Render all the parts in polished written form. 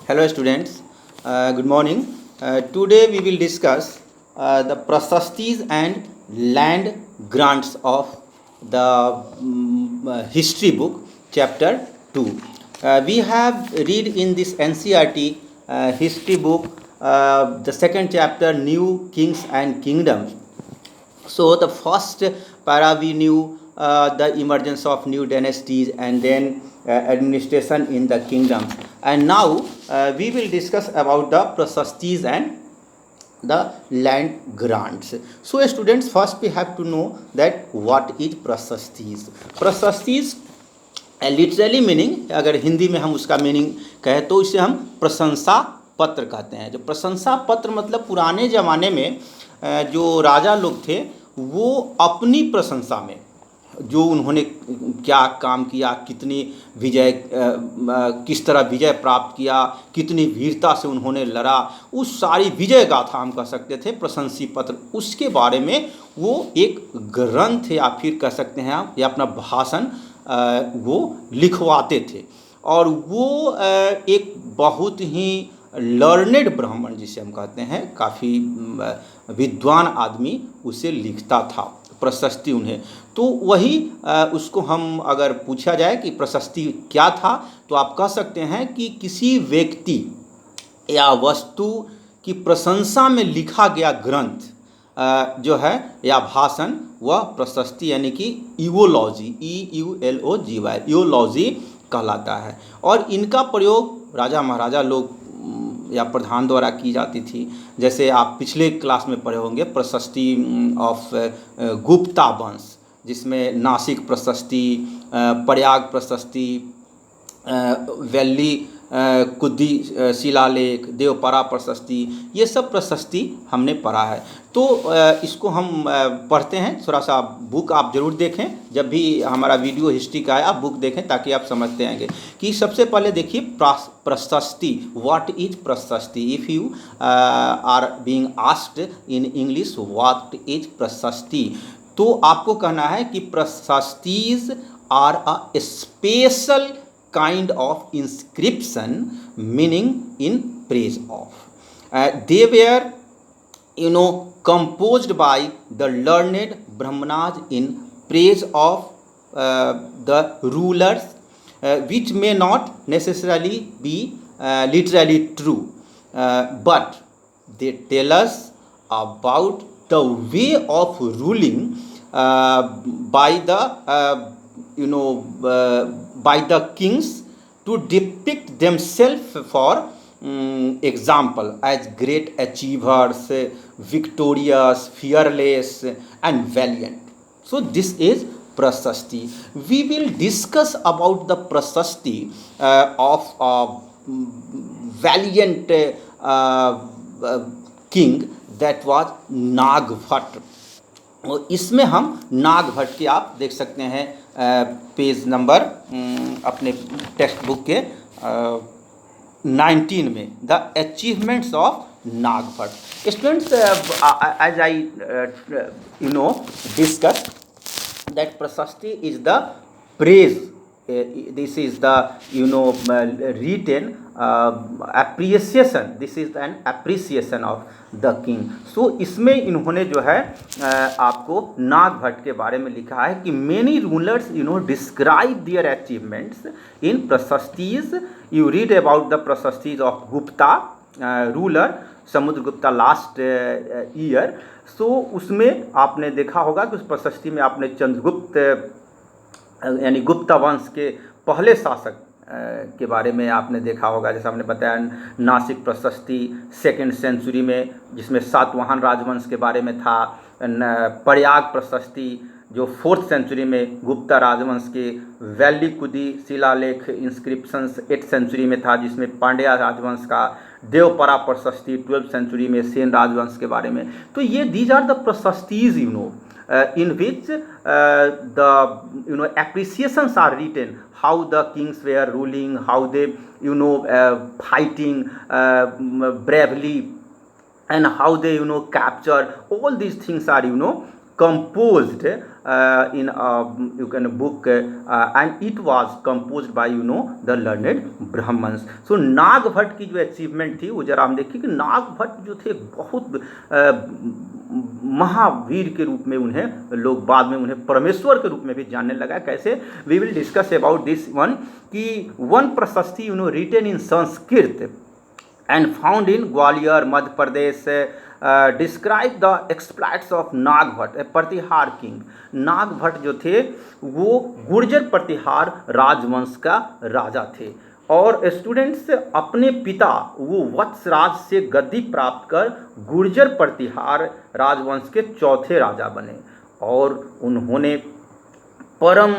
Hello students, good morning. Today we will discuss the prasastis and land grants of the history book chapter 2. We have read in this NCRT history book the second chapter, New Kings and Kingdoms. So the first para we knew the emergence of new dynasties and then administration in the kingdoms. And now we will discuss about the prasastis and the land grants. So students, first we have to know that what is prasastis. Prasastis literally meaning, अगर हिंदी में हम उसका meaning कहें तो इसे हम प्रशंसा पत्र कहते हैं. जो प्रशंसा पत्र मतलब पुराने ज़माने में जो राजा लोग थे वो अपनी प्रशंसा में जो उन्होंने क्या काम किया, कितनी विजय किस तरह विजय प्राप्त किया, कितनी वीरता से उन्होंने लड़ा, उस सारी विजय गाथा हम कह सकते थे प्रशंसी पत्र. उसके बारे में वो एक ग्रंथ या फिर कह सकते हैं आप या अपना भाषण वो लिखवाते थे. और वो एक बहुत ही लर्नेड ब्राह्मण जिसे हम कहते हैं, काफ़ी विद्वान आदमी उसे लिखता था प्रशस्ति उन्हें. तो वही उसको हम अगर पूछा जाए कि प्रशस्ति क्या था तो आप कह सकते हैं कि किसी व्यक्ति या वस्तु की प्रशंसा में लिखा गया ग्रंथ जो है या भाषण वह प्रशस्ति यानी कि यूलॉजी EULOGY यूलॉजी कहलाता है. और इनका प्रयोग राजा महाराजा लोग या प्रधान द्वारा की जाती थी. जैसे आप पिछले क्लास में पढ़े होंगे प्रशस्ति ऑफ गुप्ता वंश, जिसमें नासिक प्रशस्ति, प्रयाग प्रशस्ति, वैली कुद्दी शिलालेख, देवपरा प्रशस्ति, ये सब प्रशस्ति हमने पढ़ा है. तो इसको हम पढ़ते हैं. थोड़ा सा बुक आप ज़रूर देखें, जब भी हमारा वीडियो हिस्ट्री का है आप बुक देखें ताकि आप समझते आएंगे. कि सबसे पहले देखिए prashasti, what is prashasti. If you are being asked in English what is prashasti, तो आपको कहना है कि prashastis are a special kind of inscription meaning in praise of. They were composed by the learned brahmanas in praise of the rulers, which may not necessarily be literally true, but they tell us about the way of ruling by the by the kings to depict themselves for example as great achievers, victorious, fearless and valiant. So this is prasasti. We will discuss about the prasasti of a valiant king that was Nagbhat. और इसमें हम नागभट्ट के आप देख सकते हैं page number अपने text book के 19 में, the achievements of Nagabhata. Students, as I discuss that prashasti is the praise. This is the written appreciation. This is an appreciation of the king. So इसमें इन्होंने जो है आपको नागभट्ट के बारे में लिखा है कि many rulers describe their achievements in prashastis. You read about the prashastis of Gupta ruler Samudragupta last year. So उसमें आपने देखा होगा कि उस प्रशस्ति में आपने चंद्रगुप्त यानी गुप्ता वंश के पहले शासक के बारे में आपने देखा होगा. जैसे हमने बताया नासिक प्रशस्ति 2nd सेंचुरी में, जिसमें सातवाहन राजवंश के बारे में था. प्रयाग प्रशस्ति जो 4th सेंचुरी में गुप्ता राजवंश के. वैली कुदी शिलालेख इंस्क्रिप्शंस 8th सेंचुरी में था, जिसमें पांड्या राजवंश का. देवपरा प्रशस्ति 12th सेंचुरी में सेन राजवंश के बारे में. तो ये these are the prashastis in which the appreciations are written, how the kings were ruling, how they fighting bravely, and how they capture. All these things are composed in you can book and it was composed by the learned Brahmans. So नाग भट्ट की जो achievement थी वो जरा हम देखिए कि नाग भट्ट जो थे बहुत महावीर के रूप में उन्हें लोग बाद में उन्हें परमेश्वर के रूप में भी जानने लगा. कैसे? We will discuss about this one कि one prashasti written in Sanskrit and found in Gwalior, Madhya Pradesh, describe the exploits of Nagabhata, Pratihara king. Nagabhata जो थे वो गुर्जर प्रतिहार राजवंश का राजा थे और स्टूडेंट्स अपने पिता वो वत्सराज से गद्दी प्राप्त कर गुर्जर प्रतिहार राजवंश के चौथे राजा बने और उन्होंने परम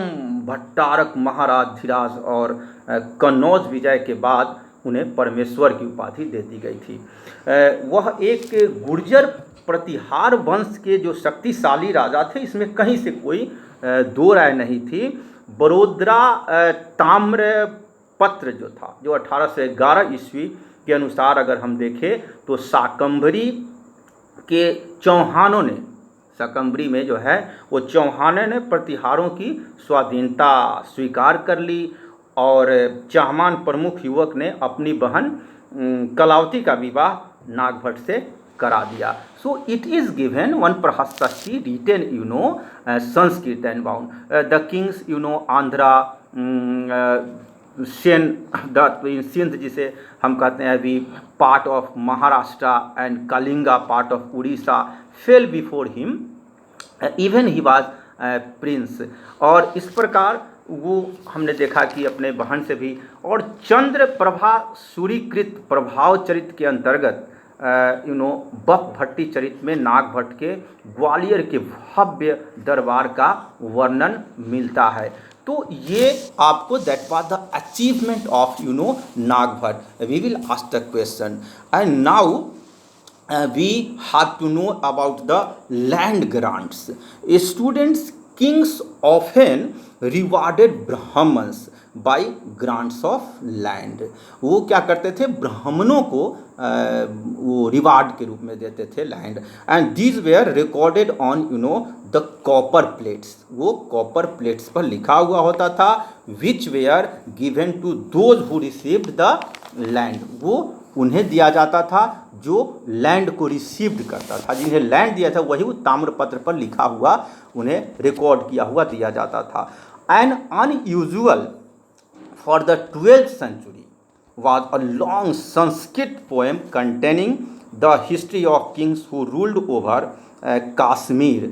भट्टारक महाराज धीराज और कन्नौज विजय के बाद उन्हें परमेश्वर की उपाधि दे दी गई थी. वह एक गुर्जर प्रतिहार वंश के जो शक्तिशाली राजा थे, इसमें कहीं से कोई दो राय नहीं थी. बड़ोदरा ताम्रपत्र जो था, जो 1811 ईस्वी के अनुसार अगर हम देखें तो शाकंभरी के चौहानों ने, शाकंभरी में जो है वो चौहानों ने प्रतिहारों की स्वाधीनता स्वीकार कर ली और चाहमान प्रमुख युवक ने अपनी बहन कलावती का विवाह नाग भट्ट से करा दिया. So it is given one prashasti written Sanskrit and bound the kings Andhra Sen Sindh जिसे हम कहते हैं अभी part of Maharashtra and Kalinga part of Orissa fell before him even he was prince. और इस प्रकार वो हमने देखा कि अपने बहन से भी. और चंद्र प्रभा सूरीकृत प्रभाव चरित्र के अंतर्गत बक भट्टी चरित्र में नाग भट्ट के ग्वालियर के भव्य दरबार का वर्णन मिलता है. तो ये आपको that was the achievement of Nagabhata. We will ask the question and now we have to know about the land grants. Students, kings often rewarded Brahmans by grants of land. वो क्या करते थे? ब्राह्मणों को वो रिवार्ड के रूप में देते थे land. And these were recorded on the copper plates. वो कॉपर प्लेट्स पर लिखा हुआ होता था which were given to those who received the land. वो उन्हें दिया जाता था जो लैंड को रिसीव्ड करता था. जिन्हें लैंड दिया था वही वो ताम्रपत्र पर लिखा हुआ उन्हें रिकॉर्ड किया हुआ दिया जाता था. N unusual for the 12th century was a long Sanskrit poem containing the history of kings who ruled over Kashmir.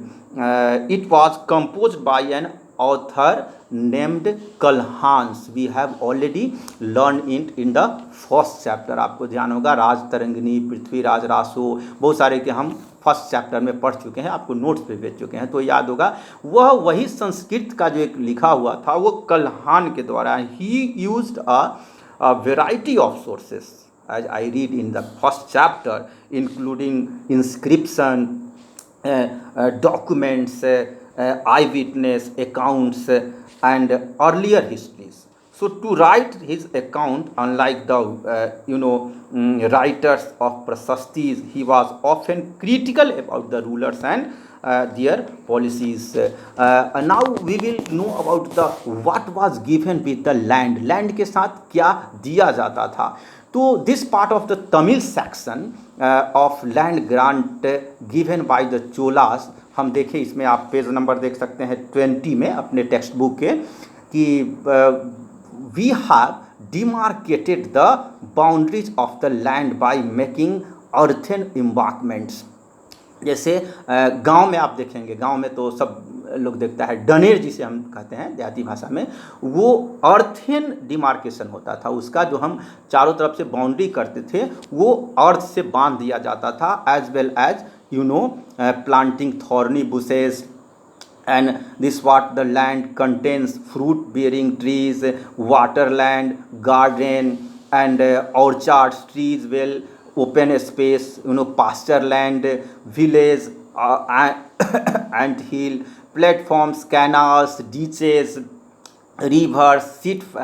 It was composed by an author named Kalhans. We have already learned it in the first chapter. आपको ध्यान होगा राज तरंगिनी, पृथ्वीराज रासो, बहुत सारे के हम first chapter में पढ़ चुके हैं, आपको नोट्स पे भेज चुके हैं, तो याद होगा. वह वही संस्कृत का जो एक लिखा हुआ था वो कल्हान के द्वारा. ही used a variety of sources as I read in the first chapter, including inscription, documents, eyewitness accounts and earlier histories. So to write his account, unlike the writers of Prasastis, he was often critical about the rulers and their policies. Now we will know about the what was given with the land. Land के साथ क्या दिया जाता था. तो this part of the Tamil section of land grant given by the Cholas, हम देखें इसमें आप पेज नंबर देख सकते हैं 20 में अपने टेक्स्ट बुक के कि we have demarcated the boundaries of the land by making earthen embankments. जैसे गांव में आप देखेंगे, गांव में तो सब लोग देखता है डनेर जिसे हम कहते हैं देहाती भाषा में, वो अर्थेन डिमार्केशन होता था. उसका जो हम चारों तरफ से बाउंड्री करते थे वो अर्थ से बांध दिया जाता था, as well as planting thorny bushes. And this what the land contains fruit bearing trees, waterland, garden and orchards, trees, well open space, pasture land, village, ant hill, platforms, canals, ditches river silt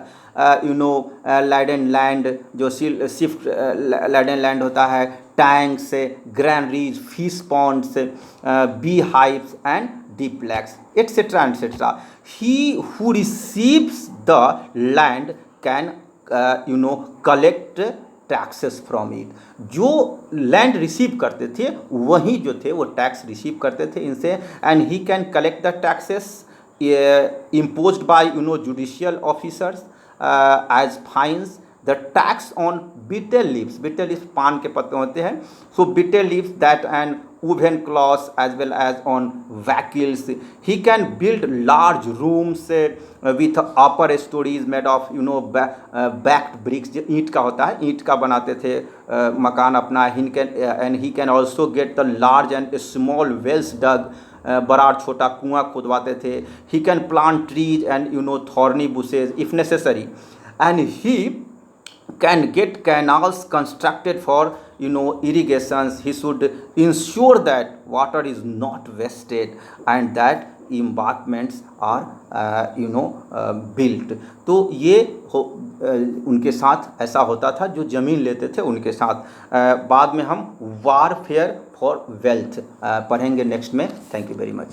laden land, जो silt laden land होता है, tanks, granaries, fish ponds, bee hives and deep lakes, etcetera etcetera. He who receives the land can collect taxes from it. जो land receive करते थे वही जो थे वो टैक्स रिसीव करते थे इनसे. And he can collect the taxes imposed by judicial officers as fines. The tax on bitter leaves, bitter leaves पान के पत्ते होते हैं, so bitter leaves that and woven cloths as well as on vehicles. He can build large rooms with upper stories made of backed bricks. जो ईंट का होता है, ईंट का बनाते थे मकान अपना. And he can also get the large and small wells dug. बड़ा और छोटा कुआं खुदवाते थे. He can plant trees and thorny bushes if necessary. And he can get canals constructed for irrigations. He should ensure that water is not wasted and that embankments are built. तो ये उनके साथ ऐसा होता था जो ज़मीन लेते थे उनके साथ. बाद में हम वारफेयर फॉर वेल्थ पढ़ेंगे नेक्स्ट में. Thank you very much.